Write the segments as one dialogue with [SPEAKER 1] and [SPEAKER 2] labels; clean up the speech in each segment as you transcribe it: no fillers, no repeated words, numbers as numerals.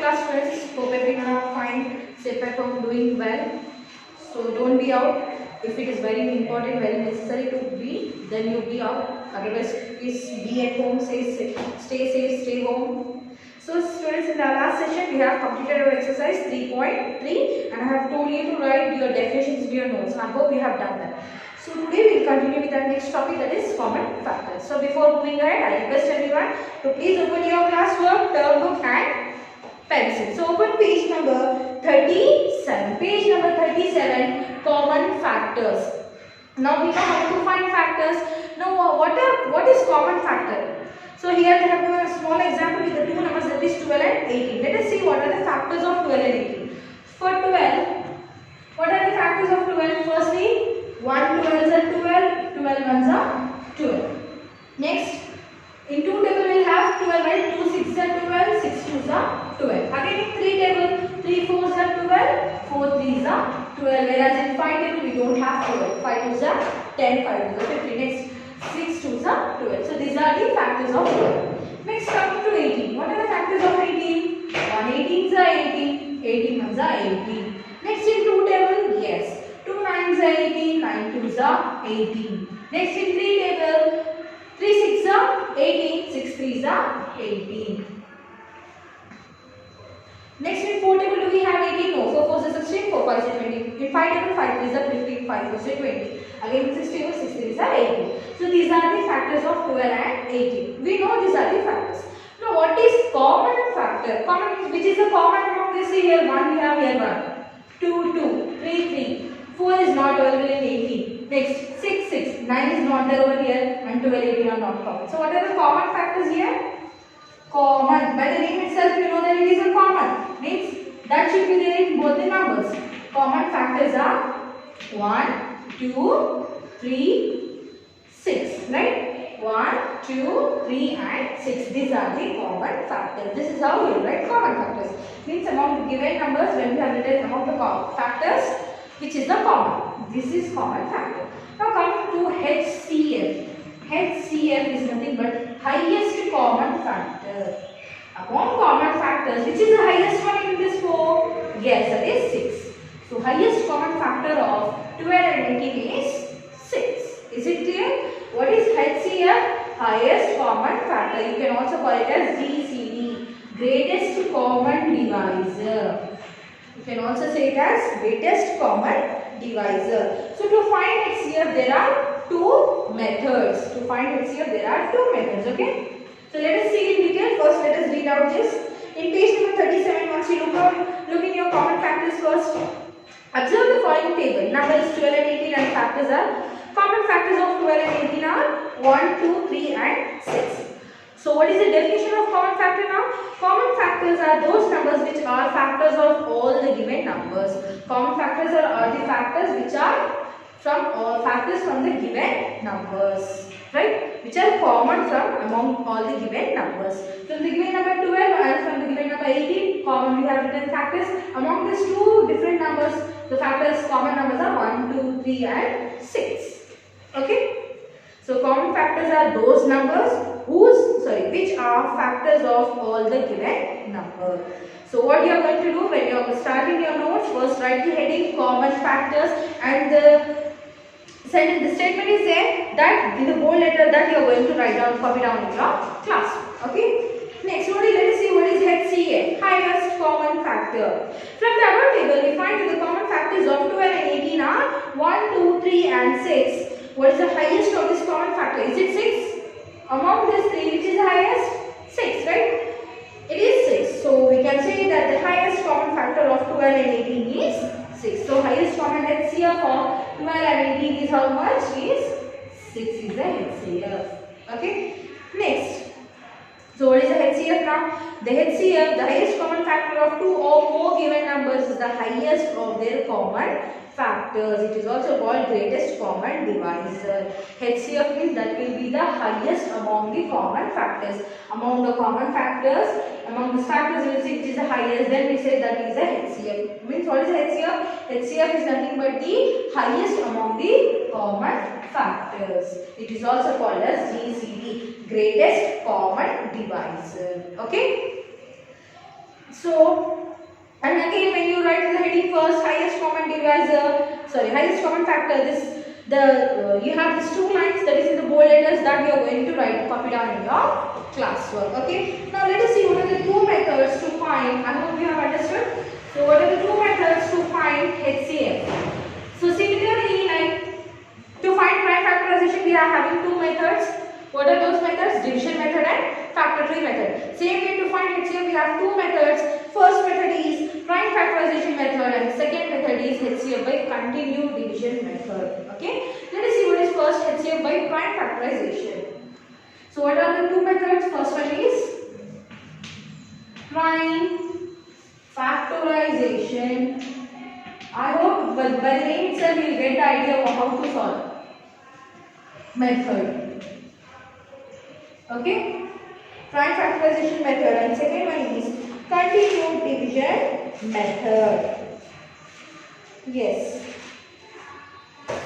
[SPEAKER 1] class students. Hope everyone are fine, safe at home, doing well. So don't be out. If it is very important, very necessary to be, then you be out. Otherwise, please be at home. Stay safe, stay home. So students, in the last session we have completed our exercise 3.3 and I have told you to write your definitions in your notes. I hope you have done that. So today we will continue with our next topic, that is common factors. So before moving ahead, I request everyone to please open your classwork, term book and pencil. So open page number 37. Page number 37, common factors. Now we know how to find factors. Now what is common factor? So here we have given a small example with the two numbers, that is 12 and 18. Let us see what are the factors of 12 and 18. For 12, what are the factors of 12? Firstly, 1 12s are 12, 12 ones are 12. Next, in 2 table we will have 12, right? 2 6s are 12, 6 2s are 12. Again in 3 table, 3 4s are 12, 4 3s are 12. Whereas in 5 table we don't have 12. 5 2s are 10, 5 2s are 15. Next, 6 2s are 12. So these are the factors of 12. Next, coming to 18. What are the factors of 18? 1 18s are 18, 18 ones are 18. Next in 2 table, yes. 2 9s are 18, 9 2s are 18. Next in 3 table, 3 6 are 18, 6 3s are 18. Next in 4 table do we have 18? No, 4 4s are 16, 4 5s are 20. In 5 table, 5 3s are 15, 5 4s are 20. Again in 6 table, 6 3s are 18. So these are the factors of 12 and 18. We know these are the factors. Now what is common factor? Common, which is the common among this? Here 1 we have here 1. 2 2, 3 3. 4 is not available in 18. Next, 6 6. 9 is not there over here and 12 18 are not common. So what are the common factors here? Common. By the name itself you know that it is a common. Means that should be there in both the numbers. Common factors are 1, 2, 3, 6. Right? 1, 2, 3 and 6. These are the common factors. This is how you write common factors. Means among the given numbers, when we have written among the factors, which is the common. This is common factor. Now coming to HCF. HCF is nothing but highest common factor. Among common factors, which is the highest one in this 4? Yes, that is 6. So highest common factor of 12 and 18 is 6. Is it clear? What is HCF? Highest common factor. You can also call it as GCD. Greatest common divisor. You can also say it as greatest common divisor. So to find HCF there are two methods. To find HCF there are two methods. Okay. So let us see in detail. First let us read out this. In page number 37, once you look in your common factors first. Observe the following table. Numbers 12 and 18 and factors are. Common factors of 12 and 18 are 1, 2, 3 and 6. So what is the definition of common factor now? Common factors are those numbers which are factors of all the given numbers. Common factors are the factors which are from all factors from the given numbers. Right? Which are common from among all the given numbers. From the given number 12 and from the given number 18, common we have written factors. Among these two different numbers, the factors, common numbers are 1, 2, 3 and 6. Okay? So common factors are those numbers which are factors of all the given number. So what you are going to do when you are starting your notes, first write the heading common factors and the statement is there that in the bold letter that you are going to write down, copy down in your class. Okay. Next, let us see what is HCF, highest common factor. From the above table, we find that the common factors of 12 and 18 are 1, 2, 3 and 6. What is the highest of this common factor? Is it 6? Among these three, which is the highest? 6, right? It is 6. So we can say that the highest common factor of 12 and 18 is 6. So highest common HCF of 12 and 18 is how much? Is 6 is the HCF. Okay. Next. So what is the HCF now? The HCF, the highest common factor of 2 or more given numbers is the highest of their common factors. It is also called greatest common divisor. HCF means that will be the highest among the common factors. Among the common factors, among the factors we will see which is the highest, then we say that is the HCF. Means what is HCF? HCF is nothing but the highest among the common factors. It is also called as GCD, greatest common divisor. Okay. So, and again when you write the heading first, highest common factor, you have these two lines that is in the bold letters that we are going to write, copy down in your classwork. Okay. Now let us see what are the two methods to find. I hope you have understood. So what are the two methods to find HCF? So similarly, like to find prime factorization, we are having two methods. What are those methods? Division method and factor tree method. Same way to find HCF, we have two methods. First method is prime factorization method and second method is HCF by continued division method. Okay. Let us see what is first HCF by prime factorization. So what are the two methods? First one is prime factorization. I hope by the name itself you will get the idea of how to solve method. Okay, prime factorization method, and second one is continued division method. Yes.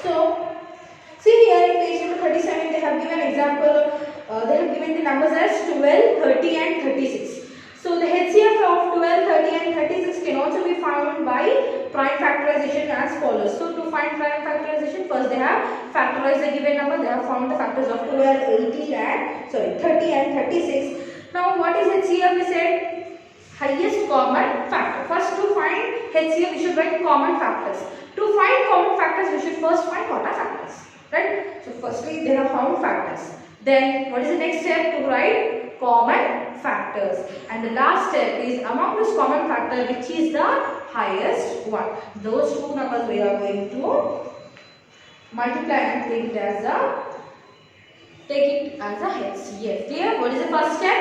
[SPEAKER 1] So see here in page number 37 they have given example. They have given the numbers as 12, 30 and 36. So the HCF of 12, 30 and 36 can also be found by prime factorization as follows. So to find prime factorization, first they have factorized the given number. They have found the factors of 12, 30 and 36. Now what is HCF? We said highest common factor. First to find HCF we should write common factors. To find common factors we should first find what are factors. Right? So firstly they have found factors. Then what is the next step? To write common factors, and the last step is among this common factor which is the highest one. Those two numbers we are going to multiply and take it as a HCF. Clear? What is the first step?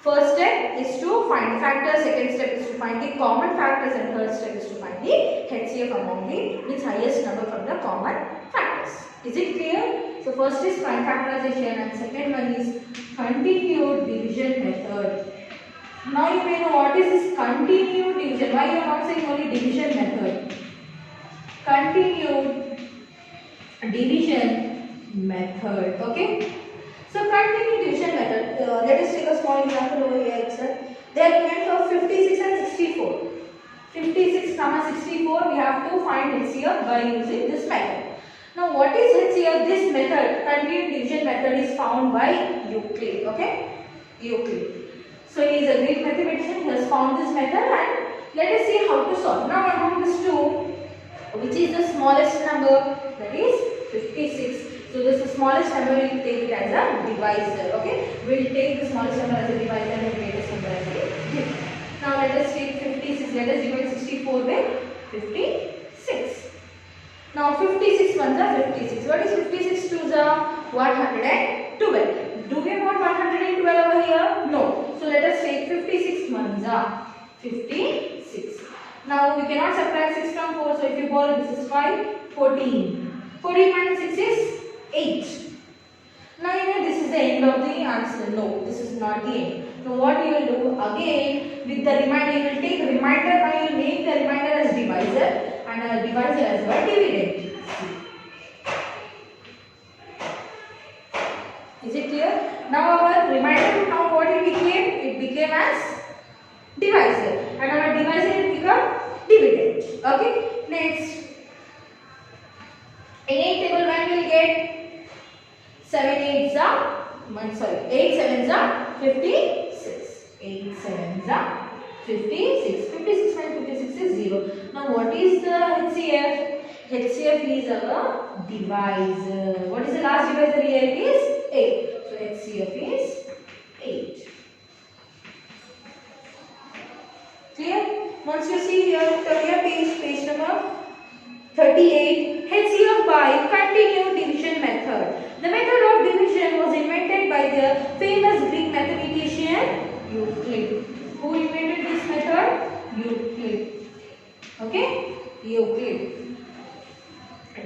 [SPEAKER 1] First step is to find the factors, second step is to find the common factors, and third step is to find the HCF among the highest number from the common factors. Is it clear? So first is prime factorization and second one is continued division method. Now you may know what is this continued division. Why you are not saying only division method? Continued division method. Okay. So continued division method. Let us take a small example over here itself. They are given for 56 and 64. 56, 64. We have to find HCF by using this method. Now what is HCF? This method, continued division method, is found by Euclid. Okay, Euclid. So he is a Greek mathematician. He has found this method, and let us see how to solve. Now among these two, which is the smallest number? That is 56. So this is the smallest number. We will take it as a divisor. Okay, we will take the smallest number as a divisor and the greatest number as a divisor. Now let us take 56. Let us divide 64 by 56. Now 56 ones are 56. What is 56 twos are? 112. Do we want 112 over here? No. So let us take 56 ones are 56. Now we cannot subtract 6 from 4. So if you borrow, this is 5, 14. 14 minus 6 is 8. Now you know this is the end of the answer. No, this is not the end. Now what you will do again with the remainder, you will take remainder and you will make the remainder as divisor and a divisor as a dividend. Is it clear? Now our remainder, now what it became? It became as divisor, and our divisor it become dividend. Okay. Next, in 8 table when we will get 7 8s are 8 7s are 56. 8 7s are 56. 56 minus 56 is 0. Now what is the HCF? HCF is our divisor. What is the last divisor here? It is 8. So HCF is 8. Clear? Once you see here, page number 38, HCF by continued division method. The method of division was invented by the famous Greek mathematician Euclid. Who invented this method? Euclid. Okay? Euclid.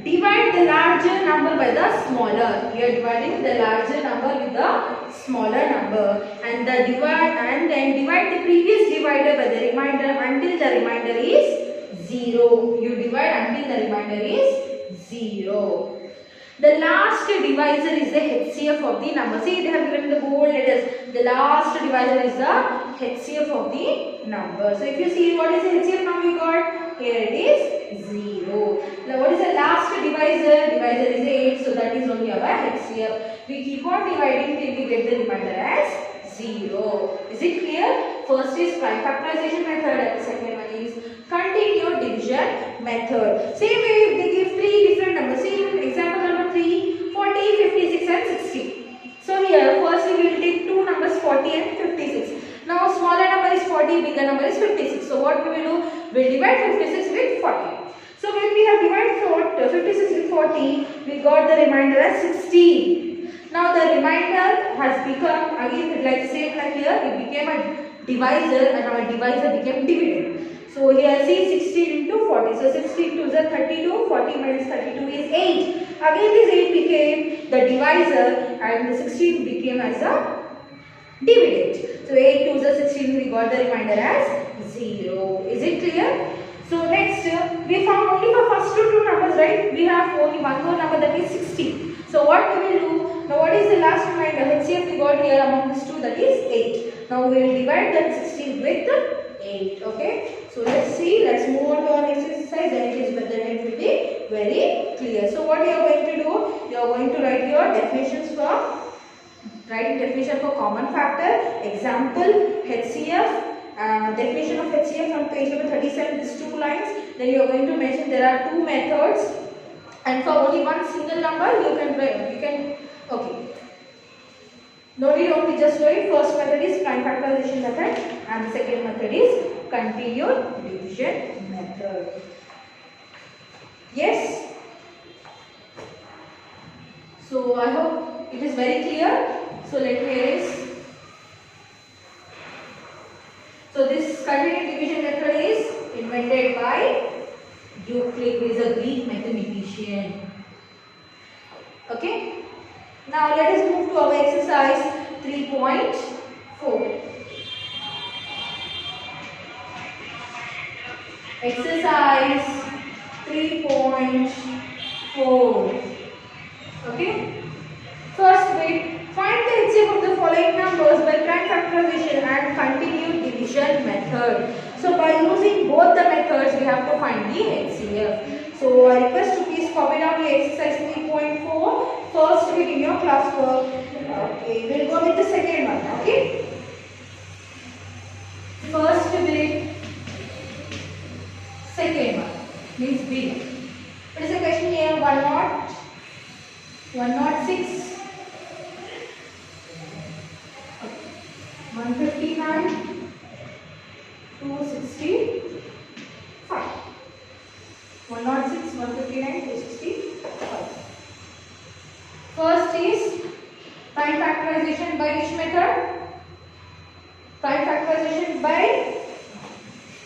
[SPEAKER 1] Divide the larger number by the smaller. We are dividing the larger number with the smaller number, and then divide the previous divider by the remainder until the remainder is 0. You divide until the remainder is 0. The last divisor is the HCF of the number. See, they have given the bold letters. The last divisor is the HCF of the number. So if you see what is the HCF now we got, here it is 0. Now what is the last divisor? Divisor is 8, so that is only our HCF. We keep on dividing till we get the remainder as 0. Is it clear? First is prime factorization method and the second one is continued division method. Same way they give three different numbers. See example number 3, 40, 56 and 60. So here firstly we will take two numbers 40 and 56. Now smaller number is 40, bigger number is 56. So what we will do? We will divide 56 with 40. So when we have divided 56 with 40, we got the remainder as 16. Now the remainder has become again like same like here, it became a divisor and our divisor became dividend. So here see 16 into 40. So 16 to the 32, 40 minus 32 is 8. Again this 8 became the divisor and the 16 became as a dividend. So 8 to the 16 we got the remainder as 0. Is it clear? So next we found only for first two numbers, right? We have only one more number that is 60. So what we will do? Now what is the last remainder? HCF we got here among these two, that is 8. Now we will divide that 16 with 8. Okay. So let's see. Let's move on to our next exercise. Then it will be very clear. So what you are going to do? You are going to write your definitions for definition for common factor, example, HCF. Definition of HCF from page number 37, these two lines. Then you are going to mention there are two methods, and for only one single number you can okay. No need only just write. First method is prime factorization method, and the second method is continued division method. Yes. So I hope it is very clear. So let me erase. So this continued division method is invented by Euclid, who is a Greek mathematician. Okay. Now let us move to our exercise 3.4. Exercise 3.4. Okay. First bit. Find the HCF of the following numbers by prime factorization and continued division method. So by using both the methods, we have to find the HCF. So I request to please copy down the exercise 3.4. First bit in your classwork. Okay, we'll go with the second one. Okay. First bit, second one means B. What is the question here? 106. 159, 265. 106, 159, 265. First is prime factorization by which method? Prime factorization by,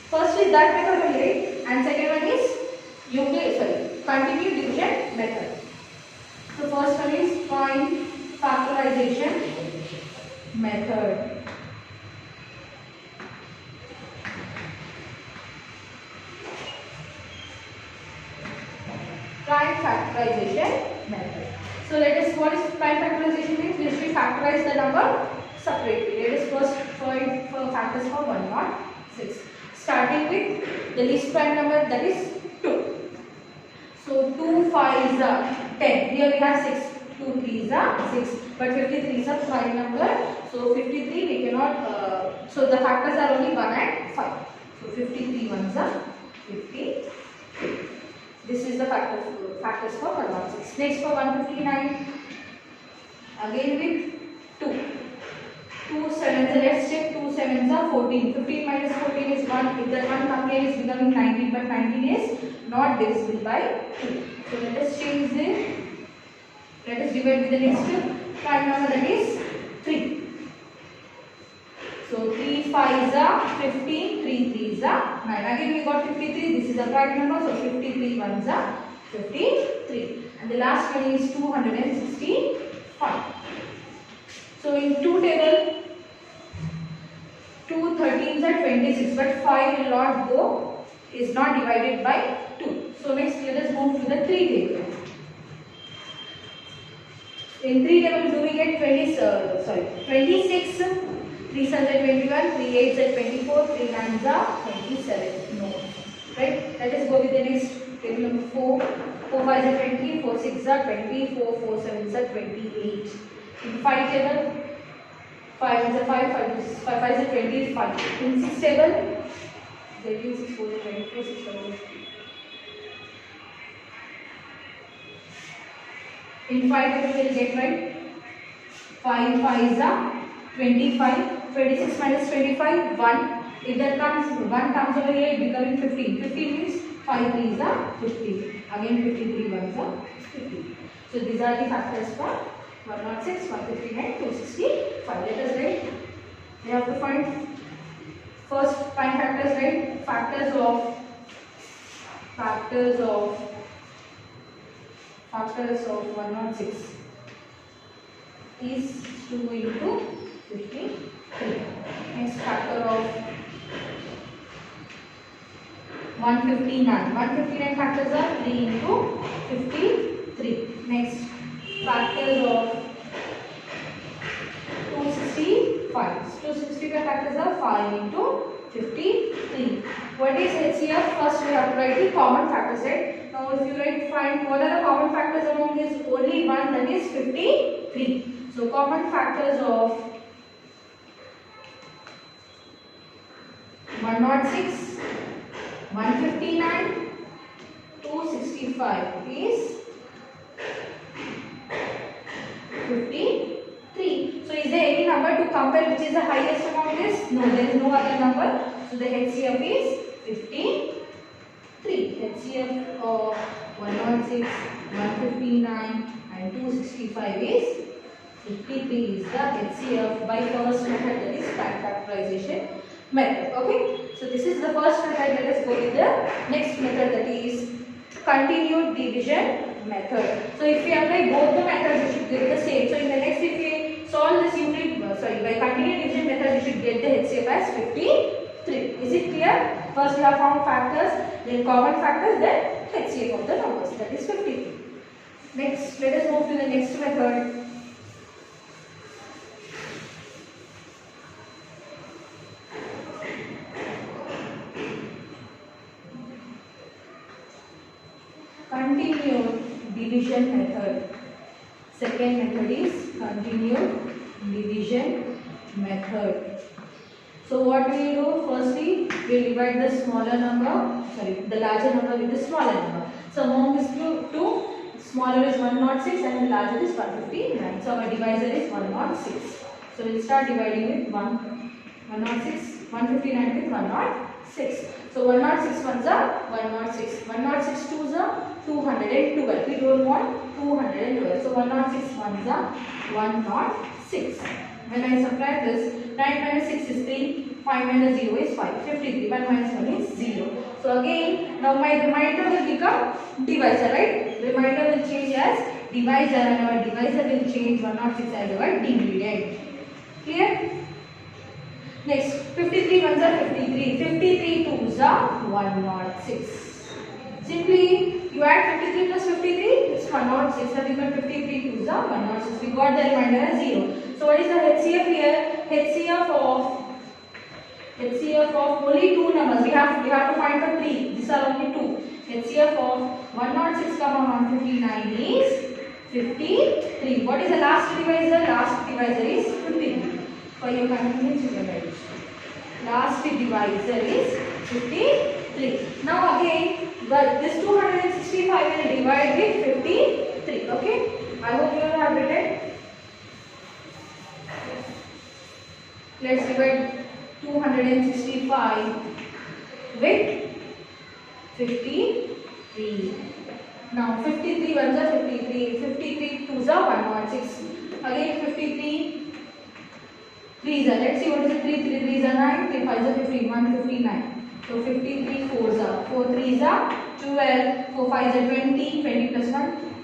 [SPEAKER 1] first is that method only, and second one is continued division method. So first one is prime factorization method. Prime factorization method. So let us, what is prime factorization means? We should factorize the number separately. Let us first find factors for 106. Starting with the least prime number, that is 2. So 2 5s are 10. Here we have 6. 2 3s are 6. But 53 is a prime number. So 53 we cannot. So the factors are only 1 and 5. So 53 ones are 53. This is the factors for 116. Next for 159, again with 2. 2 7s, let's check. 2 7s are 14. 15 minus 14 is 1. If that 1 come here is becoming 19, but 19 is not divisible by 2. So let us change this. Let us divide with the next prime number, that is 3. So 3 5s are 15, 3 3s are 9. Again we got 53. This is a prime number, so 53 ones are 53. And the last one is 265. So in 2 table, 2 13s are 26, but 5 will not go, is not divided by 2. So next let us move to the 3 table. In 3 table do we get 26? 3 3 sons are 21, 3 eights are 24, 3 nines are 27. No. Right? Let us go with the next table number 4. 4 5s are 20, 4 6s are 20, 4 4 7s are 28. In 5 table, 5 is a 5, 5 5 is a 25. In 6 table, 18, 6 4 is 24, 6 5 is 50. In 5 table, we will get right. 5 5 is a 25, 26 minus 25, 1. If that comes, 1 comes over here, it becoming 15. 15 means 5 3 is a 50. Again 53 1 is a 50. So these are the factors for 106, 159, 265. Let us write. We have to find first find factors, right? Factors of 106 is 2 into 53. Next factor of 159. 159 factors are 3 into 53. Next factors of 265. 265 factors are 5 into 53. What is HCF? First we have to write the common factors, right? Now if you find what are the common factors among this, only one, that is 53. So common factors of 106, 159, 265 is 53. So is there any number to compare which is the highest among this? No, there is no other number. So the HCF is 53. HCF of 106, 159 and 265 is 53 is the HCF by first method, that is factorization method. Okay. So this is the first method. Let us go with the next method, that is continued division method. So if we apply both the methods, you should get the same. So in the next, if we solve this unit, by continued division method, you should get the HCF as 53. Is it clear? First we have found factors, then common factors, then HCF of the numbers, that is 53. Next, let us move to the next method. Continued division method. Second method is continued division method. So what we will do? Firstly, we will divide the larger number with the smaller number. So among these two, smaller is 106 and the larger is 159. So our divisor is 106. So we will start dividing with 106, 159 with 106. So 106 ones are 106, 106 twos are 212. We don't want 212. So 106 ones are 106. When I subtract this, 9 minus 6 is 3, 5 minus 0 is 5, 53, 1 minus 1 is 0. So again, now my remainder will become divisor, right? Remainder will change as divisor and our divisor will change 106 as our dividend. Clear? Next, 53 ones are 53, 53 twos are 106. Simply, you add 53 plus 53, it's 106. So we got 53 twos are 106. We got the remainder as 0. So what is the HCF here? HCF of only two numbers. We have to find for 3. These are only 2. HCF of 106, 159 is 53. What is the last divisor? Last divisor is 53. For your convenience, you can write it. Last divisor is 53. Now again, this 265 will divide with 53. Okay. I hope you all have written. Let's divide 265 with 53. Now 53 ones are 53, 53 twos are 106. Again 53 threes are, let's see what is the 3 threes are 9, 3 5s are 15, 159. So 53 fours are, 4 threes are 12, 4 5s are 20, 20 plus 1,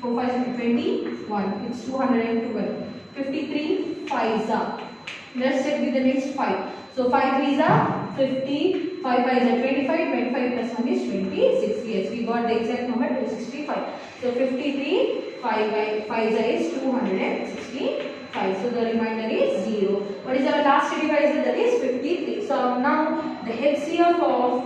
[SPEAKER 1] 4 5s are 21, it's 212. 53 5s are. Let's check with the next 5. So 5 threes are 50, 5 5s are 25, 25 plus 1 is 26. Yes, we got the exact number 265. So 53 5 5s is 265. 5. So the remainder is 0. What is our last divisor? That is 53. So now the HCF of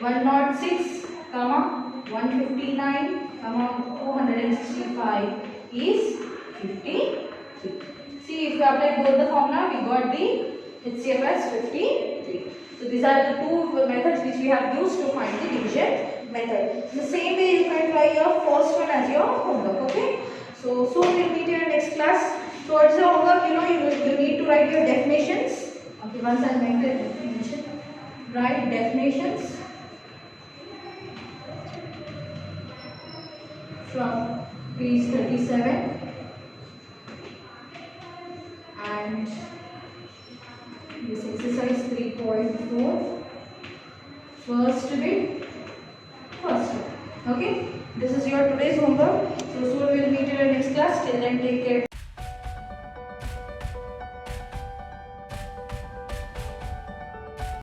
[SPEAKER 1] 106, 159, 265 is 53. See, if you apply both the formula, we got the HCF as 53. So these are the two methods which we have used to find the division method. The same way you can try your first one as your homework. Okay. So soon we'll meet in the next class. Towards your homework, you need to write your definitions. Okay. Once I make the definition, write definitions from page 37 and this exercise 3.4 first bit. Okay, this is your today's homework. So soon we'll meet in the next class. Till then, take care.